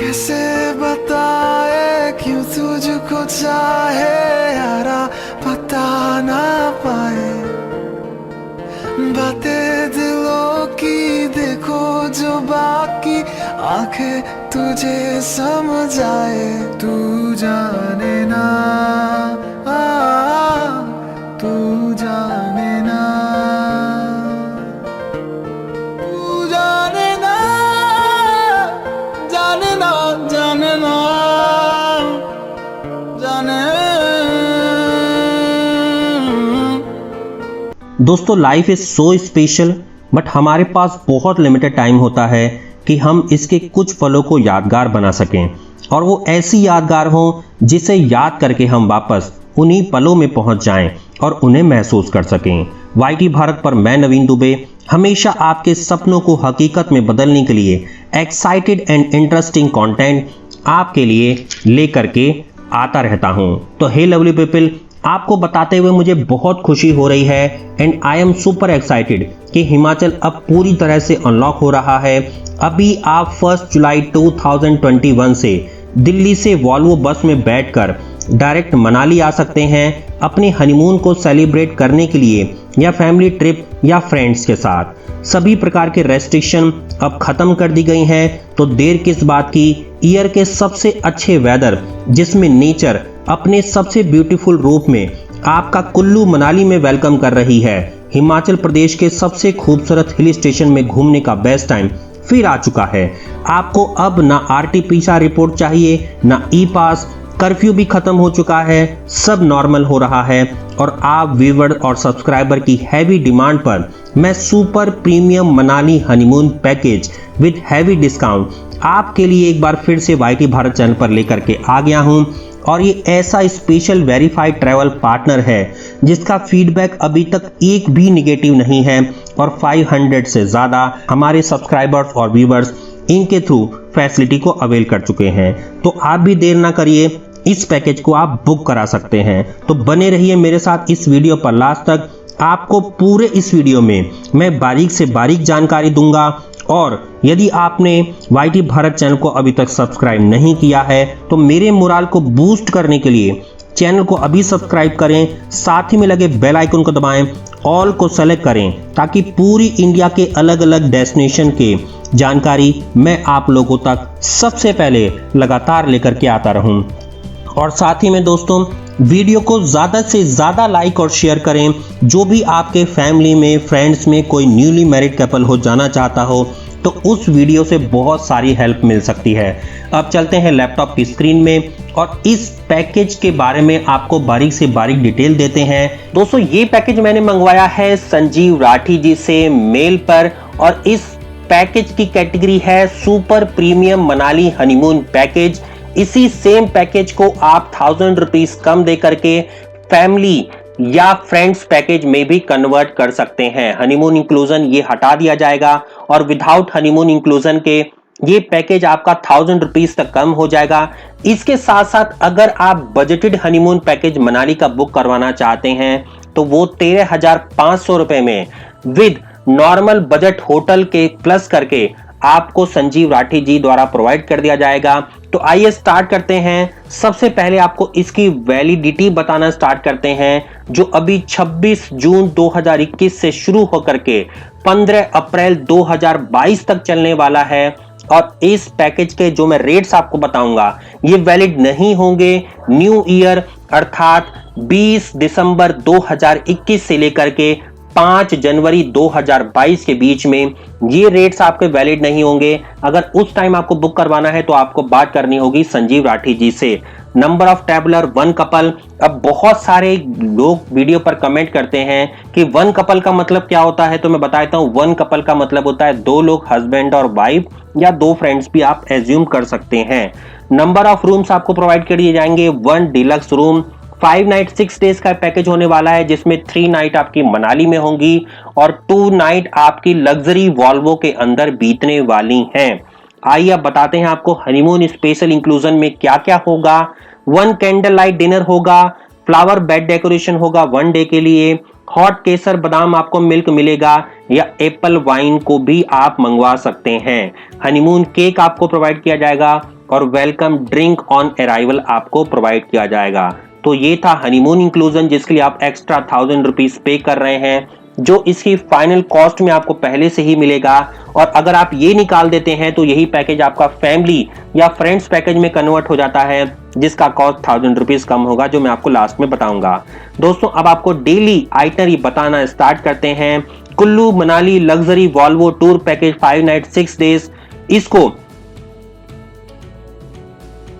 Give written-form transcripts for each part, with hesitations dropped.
कैसे बताए क्यों तुझको चाहे यारा, पता ना पाए बातें दिलों की, देखो जो बाकी आंखें तुझे समझ आए। तू जाने ना, तू जाने ना, तू जाने ना, जाने ना, जाने ना, जाने। दोस्तों life is so special, but हमारे पास बहुत लिमिटेड टाइम होता है कि हम इसके कुछ पलों को यादगार बना सकें, और वो ऐसी यादगार हो जिसे याद करके हम वापस उन्हीं पलों में पहुंच जाएं और उन्हें महसूस कर सकें। वाईटी भारत पर मैं नवीन दुबे हमेशा आपके सपनों को हकीकत में बदलने के लिए एक्साइटेड एंड इंटरेस्टिंग कंटेंट आपके लिए लेकर के आता रहता हूं। तो हे लवली पीपल, आपको बताते हुए मुझे बहुत खुशी हो रही है and I am super excited कि हिमाचल अब पूरी तरह से अनलॉक हो रहा है। अभी आप 1 जुलाई 2021 से दिल्ली से वॉल्वो बस में बैठकर डायरेक्ट मनाली आ सकते हैं अपने हनीमून को सेलिब्रेट करने के लिए, या फैमिली ट्रिप या फ्रेंड्स के साथ। सभी प्रकार के रेस्ट्रिक्शन अब खत्म कर दी गई हैं, तो देर किस बात की। ईयर के सबसे अच्छे वेदर जिसमें नेचर अपने सबसे ब्यूटीफुल रूप में आपका कुल्लू मनाली में वेलकम कर रही है। हिमाचल प्रदेश के सबसे खूबसूरत हिल स्टेशन में घूमने का बेस्ट टाइम फिर आ चुका है। आपको अब ना आरटी-पीसीआर रिपोर्ट चाहिए, ना ई पास, कर्फ्यू भी खत्म हो चुका है, सब नॉर्मल हो रहा है। और आप व्यूअर और सब्सक्राइबर की हैवी डिमांड पर मैं super premium Manali honeymoon package with heavy discount आपके लिए एक बार फिर से वाईटी भारत चैनल पर लेकर के आ गया हूं। और ये ऐसा स्पेशल वेरीफाइड ट्रैवल पार्टनर है जिसका फीडबैक अभी तक एक भी निगेटिव नहीं है, और 500 से ज्यादा हमारे सब्सक्राइबर्स और व्यूअर्स इनके थ्रू फैसिलिटी को अवेल कर चुके हैं। तो आप भी देर ना करिए, इस पैकेज को आप बुक करा सकते हैं। तो बने रहिए मेरे साथ इस वीडियो पर लास्ट तक। आपको पूरे इस वीडियो में मैं बारीक से बारीक जानकारी दूंगा, और यदि आपने वाईटी भारत चैनल को अभी तक सब्सक्राइब नहीं किया है तो मेरे मोराल को बूस्ट करने के लिए चैनल को अभी सब्सक्राइब करें, साथ ही में लगे बेल आइकन को दबाएं, ऑल को सेलेक्ट करें, ताकि पूरी इंडिया के अलग अलग डेस्टिनेशन के जानकारी मैं आप लोगों तक सबसे पहले लगातार लेकर के आता रहूं। और साथ ही में दोस्तों वीडियो को ज़्यादा से ज़्यादा लाइक और शेयर करें। जो भी आपके फैमिली में, फ्रेंड्स में कोई न्यूली मैरिड कपल हो जाना चाहता हो तो उस वीडियो से बहुत सारी हेल्प मिल सकती है। अब चलते हैं लैपटॉप की स्क्रीन में और इस पैकेज के बारे में आपको बारीक से बारीक डिटेल देते हैं। दोस्तों ये पैकेज मैंने मंगवाया है संजीव राठी जी से मेल पर, और इस पैकेज की कैटेगरी है super premium Manali honeymoon package. इसी सेम पैकेज को आप 1000 रुपीज कम दे करके फैमिली या फ्रेंड्स पैकेज में भी कन्वर्ट कर सकते हैं। हनीमून इंक्लूजन ये हटा दिया जाएगा और विदाउट हनीमून इंक्लूजन के ये पैकेज आपका 1000 रुपीज तक कम हो जाएगा। इसके साथ साथ अगर आप बजटेड हनीमून पैकेज मनाली का बुक करवाना चाहते हैं तो वो 13,500 रुपए में विद नॉर्मल बजट होटल के प्लस करके आपको संजीव राठी जी द्वारा प्रोवाइड कर दिया जाएगा। तो आइए स्टार्ट करते हैं। सबसे पहले आपको इसकी वैलिडिटी बताना स्टार्ट करते हैं, जो अभी 26 जून 2021 से शुरू होकर के 15 अप्रैल 2022 तक चलने वाला है। और इस पैकेज के जो मैं रेट्स आपको बताऊंगा ये वैलिड नहीं होंगे न्यू ईयर अर्थात 20 दिसंबर 2021 से लेकर के 5 जनवरी 2022 के बीच में ये रेट्स आपके वैलिड नहीं होंगे। अगर उस टाइम आपको बुक करवाना है तो आपको बात करनी होगी संजीव राठी जी से। Number of traveller 1 couple. अब बहुत सारे लोग वीडियो पर कमेंट करते हैं कि 1 कपल का मतलब क्या होता है, तो मैं बताता हूं। 1 कपल का मतलब होता है 2 लोग, हस्बैंड और वाइफ, या 2 फ्रेंड्स भी आप एज्यूम कर सकते हैं। नंबर ऑफ रूम्स आपको प्रोवाइड कर दिए जाएंगे 1 डिलक्स रूम। 5 नाइट 6 डेज का पैकेज होने वाला है, जिसमें 3 नाइट आपकी मनाली में होंगी और 2 नाइट आपकी लग्जरी वॉल्वो के अंदर बीतने वाली हैं। आइए अब बताते हैं आपको हनीमून स्पेशल इंक्लूजन में क्या क्या होगा। 1 कैंडल लाइट डिनर होगा, फ्लावर बेड डेकोरेशन होगा 1 डे के लिए, हॉट केसर बादाम आपको मिल्क मिलेगा, या एप्पल वाइन को भी आप मंगवा सकते हैं। हनीमून केक आपको प्रोवाइड किया जाएगा, और वेलकम ड्रिंक ऑन अराइवल आपको प्रोवाइड किया जाएगा। तो ये था हनीमून इंक्लूजन, जिसके लिए आप एक्स्ट्रा 1000 रुपीज पे कर रहे हैं, जो इसकी फाइनल कॉस्ट में आपको पहले से ही मिलेगा। और अगर आप ये निकाल देते हैं तो यही पैकेज आपका फैमिली या फ्रेंड्स पैकेज में कन्वर्ट हो जाता है, जिसका कॉस्ट 1000 रुपीज कम होगा, जो मैं आपको लास्ट में बताऊंगा। दोस्तों अब आपको डेली आइटनरी बताना स्टार्ट करते हैं। Kullu Manali luxury Volvo tour package 5 night 6 days, इसको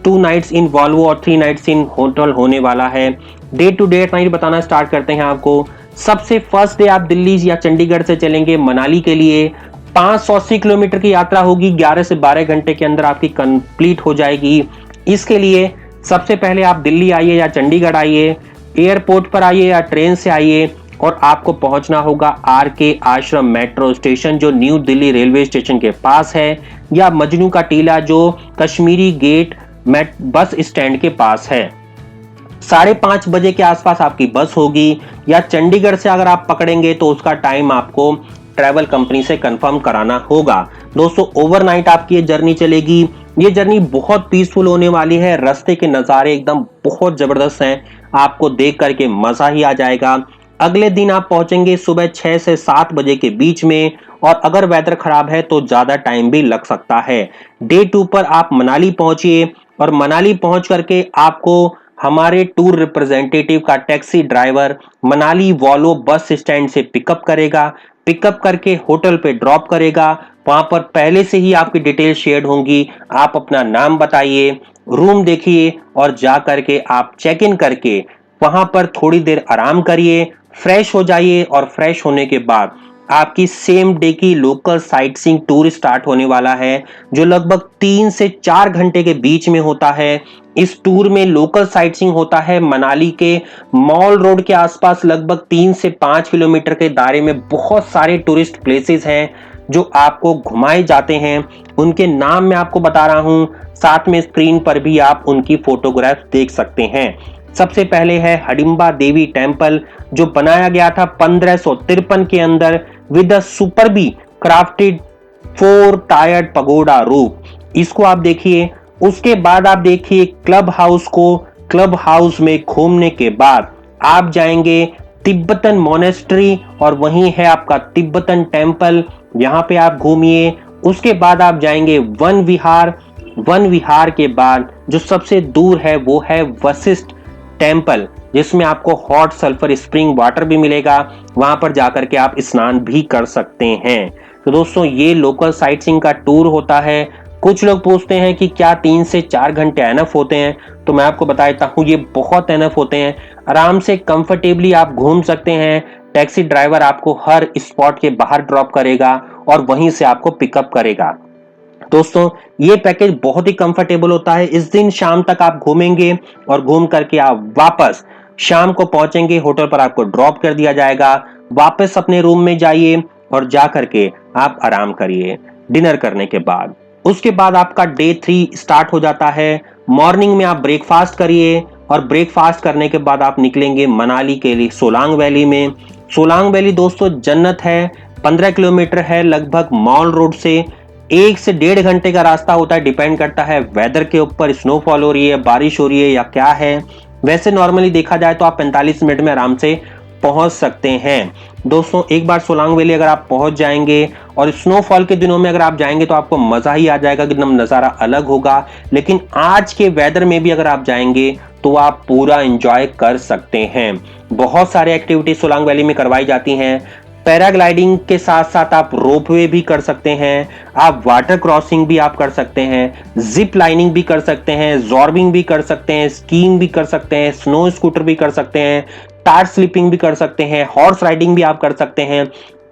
2 नाइट्स इन वॉल्वो और 3 नाइट्स इन होटल होने वाला है। डे टू डे आइटनरी बताना स्टार्ट करते हैं आपको। सबसे फर्स्ट डे आप दिल्ली या चंडीगढ़ से चलेंगे मनाली के लिए। 580 किलोमीटर की यात्रा होगी, 11 से 12 घंटे के अंदर आपकी कंप्लीट हो जाएगी। इसके लिए सबसे पहले आप दिल्ली आइए या चंडीगढ़ आइए, एयरपोर्ट पर आइए या ट्रेन से आइए, और आपको पहुंचना होगा RK आश्रम मेट्रो स्टेशन, जो न्यू दिल्ली रेलवे स्टेशन के पास है, या मजनू का टीला, जो कश्मीरी गेट बस स्टैंड के पास है। 5:30 बजे के आसपास आपकी बस होगी, या चंडीगढ़ से अगर आप पकड़ेंगे तो उसका टाइम आपको ट्रैवल कंपनी से कंफर्म कराना होगा। दोस्तों ओवरनाइट आपकी ये जर्नी चलेगी। ये जर्नी बहुत पीसफुल होने वाली है, रास्ते के नज़ारे एकदम बहुत जबरदस्त हैं, आपको देख करके मजा ही आ जाएगा। अगले दिन आप पहुंचेंगे सुबह 6 से 7 बजे के बीच में, और अगर वेदर खराब है तो ज्यादा टाइम भी लग सकता है। डे 2 पर आप मनाली पहुंचिए, और मनाली पहुंच करके आपको हमारे टूर रिप्रेजेंटेटिव का taxi driver Manali Volvo bus stand से पिकअप करेगा। पिकअप करके होटल पे ड्रॉप करेगा। वहां पर पहले से ही आपकी डिटेल शेयर होंगी। आप अपना नाम बताइए, रूम देखिए, और जा करके आप चेक इन करके वहां पर थोड़ी देर आराम करिए, फ्रेश हो जाइए, और फ्रेश होने के बाद आपकी सेम डे की लोकल साइटसीइंग टूर स्टार्ट होने वाला है, जो लगभग 3 से 4 घंटे के बीच में होता है। इस टूर में लोकल साइटसीइंग होता है मनाली के मॉल रोड के आसपास, लगभग 3 से 5 किलोमीटर के दायरे में बहुत सारे टूरिस्ट प्लेसेस हैं जो आपको घुमाए जाते हैं। उनके नाम मैं आपको बता रहा हूं, साथ में स्क्रीन पर भी आप उनकी फोटोग्राफ देख सकते हैं। सबसे पहले है हडिम्बा देवी टेम्पल, जो बनाया गया था 1553 के अंदर with a superbly crafted 4 tiered pagoda roof. इसको आप देखिए। उसके बाद आप देखिए क्लब हाउस को। क्लब हाउस में घूमने के बाद आप जाएंगे तिब्बतन मोनेस्ट्री, और वहीं है आपका तिब्बतन टेम्पल, यहां पे आप घूमिए। उसके बाद आप जाएंगे वन विहार। वन विहार के बाद जो सबसे दूर है वो है वशिष्ठ टेम्पल, जिसमें आपको हॉट सल्फर स्प्रिंग वाटर भी मिलेगा। वहां पर जाकर के आप स्नान भी कर सकते हैं। तो दोस्तों ये लोकल साइटसीइंग का टूर होता है। कुछ लोग पूछते हैं कि क्या 3 से 4 घंटे एनफ होते हैं, तो मैं आपको बता देता हूँ ये बहुत एनफ होते हैं। आराम से कंफर्टेबली आप घूम सकते हैं। टैक्सी ड्राइवर आपको हर स्पॉट के बाहर ड्रॉप करेगा और वहीं से आपको पिकअप करेगा। दोस्तों ये पैकेज बहुत ही कंफर्टेबल होता है। इस दिन शाम तक आप घूमेंगे, और घूम करके आप वापस शाम को पहुंचेंगे, होटल पर आपको ड्रॉप कर दिया जाएगा। वापस अपने रूम में जाइए और जा करके आप आराम करिए डिनर करने के बाद। उसके बाद आपका डे 3 स्टार्ट हो जाता है। मॉर्निंग में आप ब्रेकफास्ट करिए, और ब्रेकफास्ट करने के बाद आप निकलेंगे मनाली के लिए सोलांग वैली में। सोलांग वैली दोस्तों जन्नत है। 15 किलोमीटर है लगभग मॉल रोड से। 1 से 1.5 घंटे का रास्ता होता है, डिपेंड करता है वेदर के ऊपर, स्नोफॉल हो रही है, बारिश हो रही है या क्या है। वैसे नॉर्मली देखा जाए तो आप 45 मिनट में आराम से पहुंच सकते हैं। दोस्तों एक बार सोलांग वैली अगर आप पहुंच जाएंगे, और स्नोफॉल के दिनों में अगर आप जाएंगे तो आपको मजा ही आ जाएगा, एकदम नज़ारा अलग होगा। लेकिन आज के वेदर में भी अगर आप जाएंगे तो आप पूरा एंजॉय कर सकते हैं। बहुत सारे एक्टिविटी सोलांग वैली में करवाई जाती हैं। पैराग्लाइडिंग के साथ साथ आप रोपवे भी कर सकते हैं, आप वाटर क्रॉसिंग भी आप कर सकते हैं, जिप लाइनिंग भी कर सकते हैं, जॉर्बिंग भी कर सकते हैं, स्कीइंग भी कर सकते हैं, स्नो स्कूटर भी कर सकते हैं, टायर स्लिपिंग भी कर सकते हैं, हॉर्स राइडिंग भी आप कर सकते हैं।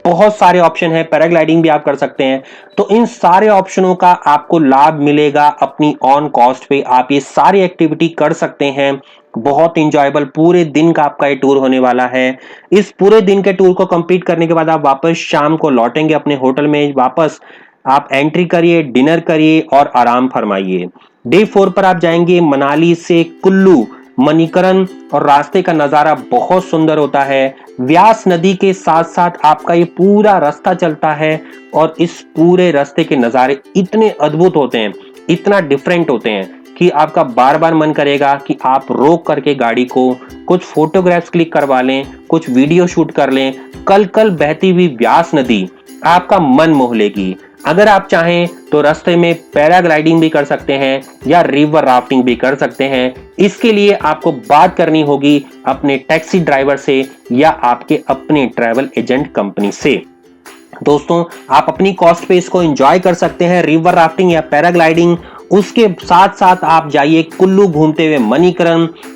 बहुत सारे ऑप्शन है, पैराग्लाइडिंग भी आप कर सकते हैं। तो इन सारे ऑप्शनों का आपको लाभ मिलेगा अपनी ऑन कॉस्ट पे। आप ये सारी एक्टिविटी कर सकते हैं। बहुत इंजॉयबल पूरे दिन का आपका ये टूर होने वाला है। इस पूरे दिन के टूर को कंप्लीट करने के बाद आप वापस शाम को लौटेंगे अपने होटल में। वापस आप एंट्री करिए, डिनर करिए और आराम फरमाइए। डे 4 पर आप जाएंगे मनाली से कुल्लू, मणिकरण, और रास्ते का नजारा बहुत सुंदर होता है। व्यास नदी के साथ साथ आपका ये पूरा रास्ता चलता है, और इस पूरे रास्ते के नजारे इतने अद्भुत होते हैं। इतना डिफरेंट होते हैं कि आपका बार बार मन करेगा कि आप रोक करके गाड़ी को कुछ फोटोग्राफ्स क्लिक करवा लें, कुछ वीडियो शूट कर लें। कल कल बहती हुई व्यास नदी आपका मन मोह लेगी। अगर आप चाहें तो रास्ते में पैराग्लाइडिंग भी कर सकते हैं या रिवर राफ्टिंग भी कर सकते हैं। इसके लिए आपको बात करनी होगी अपने टैक्सी ड्राइवर से या आपके अपने ट्रैवल एजेंट कंपनी से। दोस्तों, आप अपनी कॉस्ट पे इसको एंजॉय कर सकते हैं, रिवर राफ्टिंग या पैराग्लाइडिंग। उसके साथ साथ आप जाइए कुल्लू घूमते हुए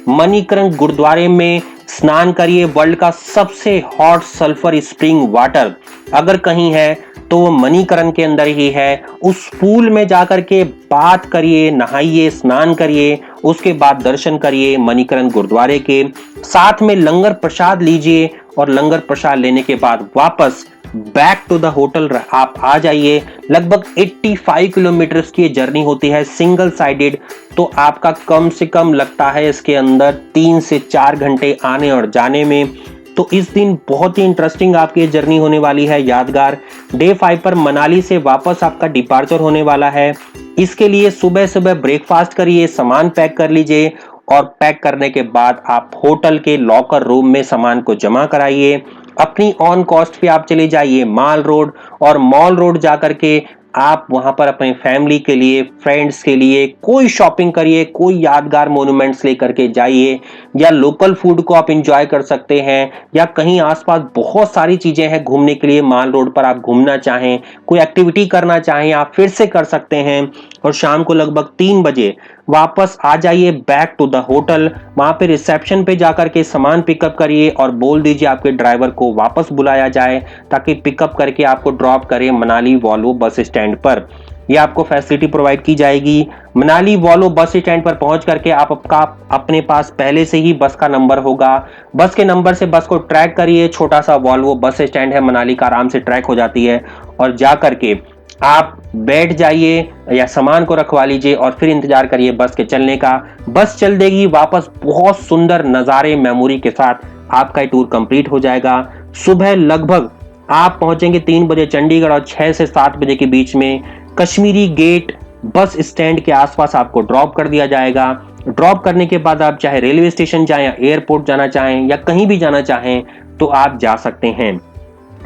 मणिकरण गुरुद्वारे में स्नान करिए। वर्ल्ड का सबसे हॉट सल्फर स्प्रिंग वाटर अगर कहीं है तो वो मणिकरण के अंदर ही है। उस पूल में जाकर के बात करिए, नहाइए, स्नान करिए, उसके बाद दर्शन करिए मणिकरण गुरुद्वारे के। साथ में लंगर प्रसाद लीजिए और लंगर प्रसाद लेने के बाद वापस बैक टू द होटल आप आ जाइए। लगभग 85 किलोमीटर की जर्नी होती है सिंगल साइडेड, तो आपका कम से कम लगता है इसके अंदर 3 से 4 घंटे आने और जाने में। तो इस दिन बहुत ही इंटरेस्टिंग आपकी जर्नी होने वाली है, यादगार। डे 5 पर मनाली से वापस आपका डिपार्चर होने वाला है। इसके लिए सुबह सुबह ब्रेकफास्ट करिए, सामान पैक कर लीजिए और पैक करने के बाद आप होटल के लॉकर रूम में सामान को जमा कराइए। अपनी ऑन कॉस्ट पे आप चले जाइए माल रोड और मॉल रोड जाकर के आप वहां पर अपने फैमिली के लिए, फ्रेंड्स के लिए कोई शॉपिंग करिए, कोई यादगार मोन्यूमेंट्स लेकर के जाइए, या लोकल फूड को आप एंजॉय कर सकते हैं, या कहीं आसपास बहुत सारी चीजें हैं घूमने के लिए। माल रोड पर आप घूमना चाहें, कोई एक्टिविटी करना चाहें, आप फिर से कर सकते हैं। और शाम को लगभग 3 बजे वापस आ जाइए बैक टू द होटल। वहां पे रिसेप्शन पे जाकर के सामान पिकअप करिए और बोल दीजिए आपके ड्राइवर को वापस बुलाया जाए ताकि पिकअप करके आपको ड्रॉप करे मनाली वॉल्वो बस स्टैंड पर। यह आपको फैसिलिटी प्रोवाइड की जाएगी। मनाली वॉल्वो बस स्टैंड पर पहुंच करके आपका अपने पास पहले से ही बस का नंबर होगा। बस के नंबर से बस को ट्रैक करिए। छोटा सा वॉल्वो बस स्टैंड है मनाली का, आराम से ट्रैक हो जाती है। और जा करके आप बैठ जाइए या सामान को रखवा लीजिए और फिर इंतजार करिए बस के चलने का। बस चल देगी वापस, बहुत सुंदर नज़ारे मेमोरी के साथ आपका टूर कंप्लीट हो जाएगा। सुबह लगभग आप पहुंचेंगे 3 बजे चंडीगढ़ और 6 से 7 बजे के बीच में कश्मीरी गेट बस स्टैंड के आसपास आपको ड्रॉप कर दिया जाएगा। ड्रॉप करने के बाद आप चाहे रेलवे स्टेशन जाएं या एयरपोर्ट जाना चाहें या कहीं भी जाना चाहें तो आप जा सकते हैं।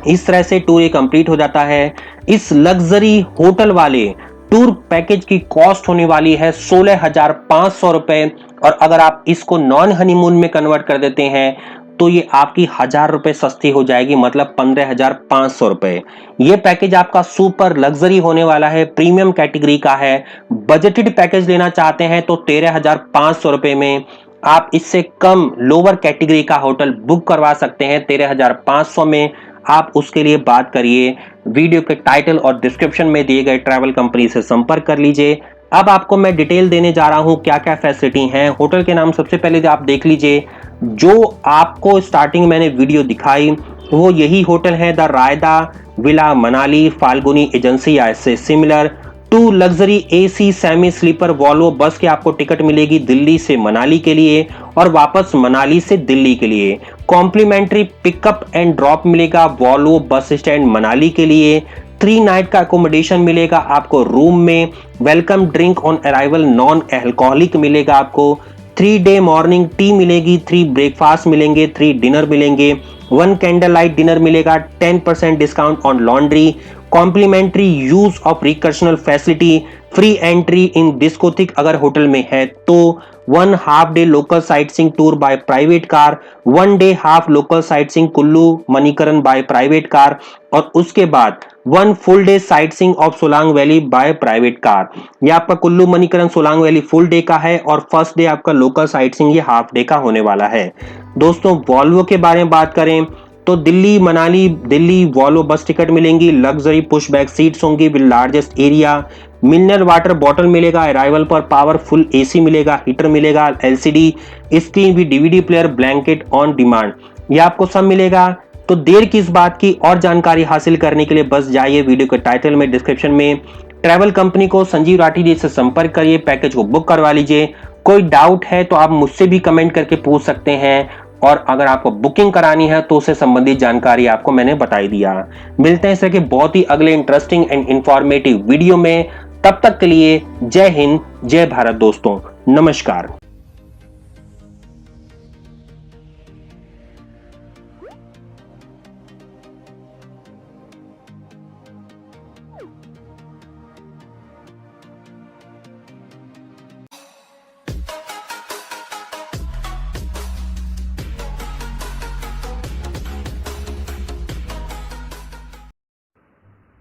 इस तरह से टूर कंप्लीट हो जाता है। इस लग्जरी होटल वाले टूर पैकेज की कॉस्ट होने वाली है 16,500 रुपए, और अगर आप इसको नॉन हनीमून में कन्वर्ट कर देते हैं तो ये आपकी 1,000 रुपए सस्ती हो जाएगी, मतलब 15,500 रुपए। ये पैकेज आपका सुपर लग्जरी होने वाला है, प्रीमियम कैटेगरी का है। बजटेड पैकेज लेना चाहते हैं तो 13,500 रुपए में आप इससे कम लोअर कैटेगरी का होटल बुक करवा सकते हैं 13,500 में। आप उसके लिए बात करिए, वीडियो के टाइटल और डिस्क्रिप्शन में दिए गए ट्रैवल कंपनी से संपर्क कर लीजिए। अब आपको मैं डिटेल देने जा रहा हूं क्या क्या फैसिलिटी हैं। होटल के नाम सबसे पहले आप देख लीजिए, जो आपको स्टार्टिंग मैंने वीडियो दिखाई वो यही होटल है, द रायदा विला मनाली फाल्गुनी एजेंसी या इससे similar. 2 luxury AC semi sleeper Volvo bus के आपको टिकट मिलेगी दिल्ली से मनाली के लिए और वापस मनाली से दिल्ली के लिए। कॉम्प्लीमेंट्री पिकअप एंड ड्रॉप मिलेगा वॉल्वो बस स्टैंड मनाली के लिए। 3 नाइट का अकोमोडेशन मिलेगा आपको रूम में। Welcome drink on arrival non alcoholic मिलेगा आपको। 3 डे मॉर्निंग टी मिलेगी, 3 ब्रेकफास्ट मिलेंगे, 3 डिनर मिलेंगे, 1 कैंडल लाइट डिनर मिलेगा, 10% discount on laundry, complimentary use of recreational facility, free entry in discotheque अगर होटल में है तो, 1 half day local sightseeing tour by private car, 1 day half local sightseeing Kullu Manikaran by private car, और उसके बाद 1 full day sightseeing of Solang valley by private car. ये आपका Kullu Manikaran Solang valley full day का है और फर्स्ट डे आपका लोकल साइटसीइंग ये हाफ डे का होने वाला है। दोस्तों, वॉल्वो के बारे में बात करें तो Delhi Manali Delhi Volvo bus ticket मिलेंगी, लग्जरी पुश बैक सीट्स होंगी with largest area, mineral water bottle मिलेगा, अराइवल पर पावरफुल एसी मिलेगा, हीटर मिलेगा, एलसीडी स्क्रीन भी, DVD player, blanket on demand, ये आपको सब मिलेगा। तो देर किस बात की, और जानकारी हासिल करने के लिए बस जाइए वीडियो के टाइटल में, डिस्क्रिप्शन में ट्रैवल कंपनी को संजीव राठी जी से संपर्क करिए, पैकेज को बुक करवा लीजिए। कोई डाउट है तो आप मुझसे भी कमेंट करके पूछ सकते हैं, और अगर आपको बुकिंग करानी है तो उससे संबंधित जानकारी आपको मैंने बताई दिया। मिलते हैं इस तरह के बहुत ही अगले इंटरेस्टिंग एंड इंफॉर्मेटिव वीडियो में। तब तक के लिए जय हिंद, जय भारत दोस्तों, नमस्कार।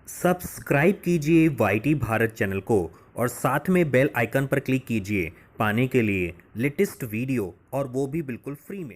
सब्सक्राइब कीजिए YT भारत चैनल को और साथ में बेल आइकन पर क्लिक कीजिए पाने के लिए लेटेस्ट वीडियो, और वो भी बिल्कुल फ्री में।